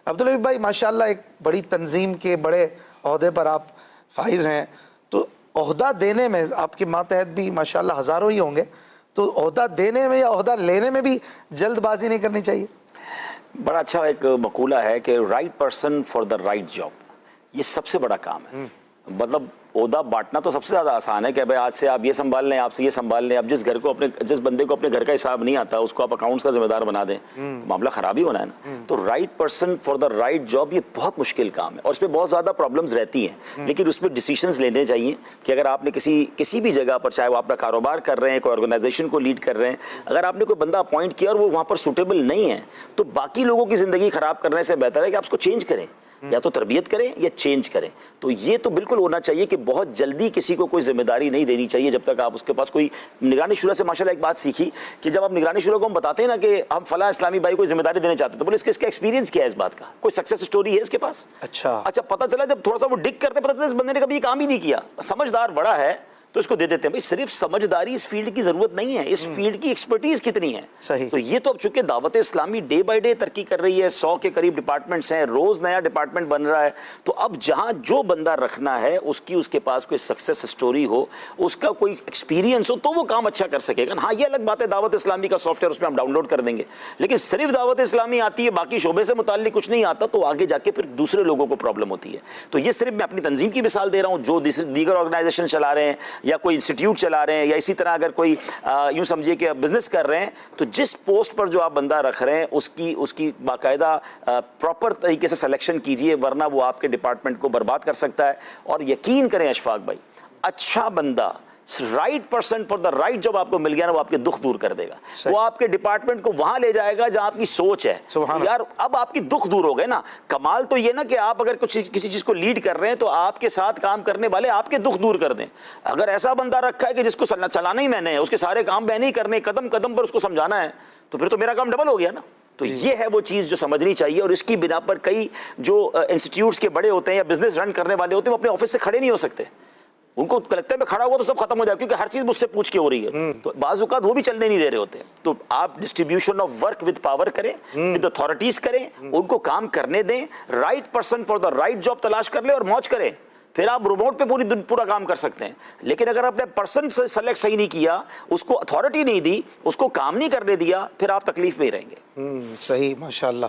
عبدالحبیب بھائی ماشاءاللہ ایک بڑی تنظیم کے بڑے عہدے پر آپ فائز ہیں، تو عہدہ دینے میں آپ کے ماتحت بھی ماشاءاللہ ہزاروں ہی ہوں گے، تو عہدہ دینے میں یا عہدہ لینے میں بھی جلد بازی نہیں کرنی چاہیے؟ بڑا اچھا ایک مقولہ ہے کہ right person for the right job, یہ سب سے بڑا کام ہے۔ مطلب عہدہ بانٹنا تو سب سے زیادہ آسان ہے کہ بھائی آج سے آپ یہ سنبھال لیں، آپ سے یہ سنبھال لیں۔ اب جس بندے کو اپنے گھر کا حساب نہیں آتا اس کو آپ اکاؤنٹس کا ذمہ دار بنا دیں تو معاملہ خراب ہی ہونا ہے نا۔ تو right person for the right job یہ بہت مشکل کام ہے اور اس پہ بہت زیادہ پرابلمز رہتی ہیں، لیکن اس پہ ڈیسیشنز لینے چاہیے کہ اگر آپ نے کسی بھی جگہ پر، چاہے وہ اپنا کاروبار کر رہے ہیں، کوئی آرگنائزیشن کو لیڈ کر رہے ہیں، اگر آپ نے کوئی بندہ اپوائنٹ کیا اور وہ وہاں پر سوٹیبل نہیں ہے تو باقی لوگوں کی زندگی خراب کرنے سے بہتر ہے کہ آپ اس کو چینج کریں، یا تو تربیت کریں یا چینج کریں۔ تو یہ تو بالکل ہونا چاہیے کہ بہت جلدی کسی کو کوئی ذمہ داری نہیں دینی چاہیے جب تک آپ اس کے پاس کوئی نگرانی شورا سے ماشاءاللہ ایک بات سیکھی کہ جب آپ نگرانی شورا کو ہم بتاتے ہیں نا کہ ہم فلاں اسلامی بھائی کو ذمہ داری دینے چاہتے ہیں تو بولے اس کا ایکسپیرینس کیا ہے، اس بات کا کوئی سکسیس سٹوری ہے اس کے پاس؟ اچھا پتہ چلا جب تھوڑا سا وہ ڈگ کرتے پتہ چلا اس بندے نے کبھی یہ کام ہی نہیں کیا، سمجھدار بڑا ہے تو اس کو دے دیتے ہیں۔ بھائی صرف سمجھداری اس فیلڈ کی ضرورت نہیں ہے، اس فیلڈ کی ایکسپرٹیز کتنی ہے۔ صحیح۔ تو یہ تو اب چونکہ دعوت اسلامی ڈے بائی ڈے ترقی کر رہی ہے، 100 کے قریب ڈپارٹمنٹس ہیں، روز نیا ڈپارٹمنٹ بن رہا ہے، تو اب جہاں جو بندہ رکھنا ہے اس کے پاس کوئی سکسیس سٹوری ہو، اس کا کوئی ایکسپیرینس ہو تو وہ کام اچھا کر سکے گا۔ ہاں یہ الگ بات ہے دعوت اسلامی کا سافٹ ویئر اس میں ہم ڈاؤن لوڈ کر دیں گے، لیکن صرف دعوت اسلامی آتی ہے باقی شعبے سے متعلق کچھ نہیں آتا تو آگے جا کے پھر دوسرے لوگوں کو پرابلم ہوتی ہے۔ تو یہ صرف میں اپنی تنظیم کی مثال دے رہا ہوں، جو دیگر آرگنائزیشن چلا رہے ہیں یا کوئی انسٹیٹیوٹ چلا رہے ہیں یا اسی طرح اگر کوئی یوں سمجھیے کہ بزنس کر رہے ہیں تو جس پوسٹ پر جو آپ بندہ رکھ رہے ہیں اس کی باقاعدہ پراپر طریقے سے سلیکشن کیجئے، ورنہ وہ آپ کے ڈپارٹمنٹ کو برباد کر سکتا ہے۔ اور یقین کریں اشفاق بھائی، اچھا بندہ right person for the right job آپ کو مل گیا نا، وہ آپ کے دکھ دور کر دے گا، وہ آپ کے ڈپارٹمنٹ کو وہاں لے جائے گا جہاں آپ کی سوچ ہے۔ یار اب آپ کی دکھ دور ہو گئے نا، کمال تو یہ نا کہ آپ اگر کسی چیز کو لیڈ کر رہے ہیں تو آپ کے ساتھ کام کرنے والے آپ کے دکھ دور کر دیں۔ اگر ایسا بندہ رکھا ہے کہ جس کو چلانا ہی میں نے ہے، اس کے سارے کام میں نے ہی کرنے، قدم قدم پر اس کو سمجھانا ہے، تو پھر تو میرا کام ڈبل ہو گیا نا۔ تو یہ ہے وہ چیز جو سمجھنی چاہیے، اور اس کی بنا پر کئی جو انسٹیٹیوٹس کے بڑے ہوتے ہیں یا بزنس رن کرنے والے ہوتے ہیں وہ اپنے آفس سے کھڑے نہیں ہو سکتے، ان کو لگتا ہے میں کھڑا ہوا تو سب ختم ہو جائے کیونکہ ہر چیز مجھ سے پوچھ کے ہو رہی ہے، تو بعض اوقات وہ بھی چلنے نہیں دے رہے ہوتے۔ تو آپ distribution of work with power کریں، وتھ اتھارٹیز کریں، ان کو کام کرنے دیں، right person for the right job تلاش کر لیں اور موج کریں، پھر آپ روبوٹ پہ پورا کام کر سکتے ہیں۔ لیکن اگر آپ نے پرسن سلیکٹ صحیح نہیں کیا، اس کو اتھارٹی نہیں دی، اس کو کام نہیں کرنے دیا، پھر آپ تکلیف میں ہی رہیں گے۔ صحیح، ماشاءاللہ۔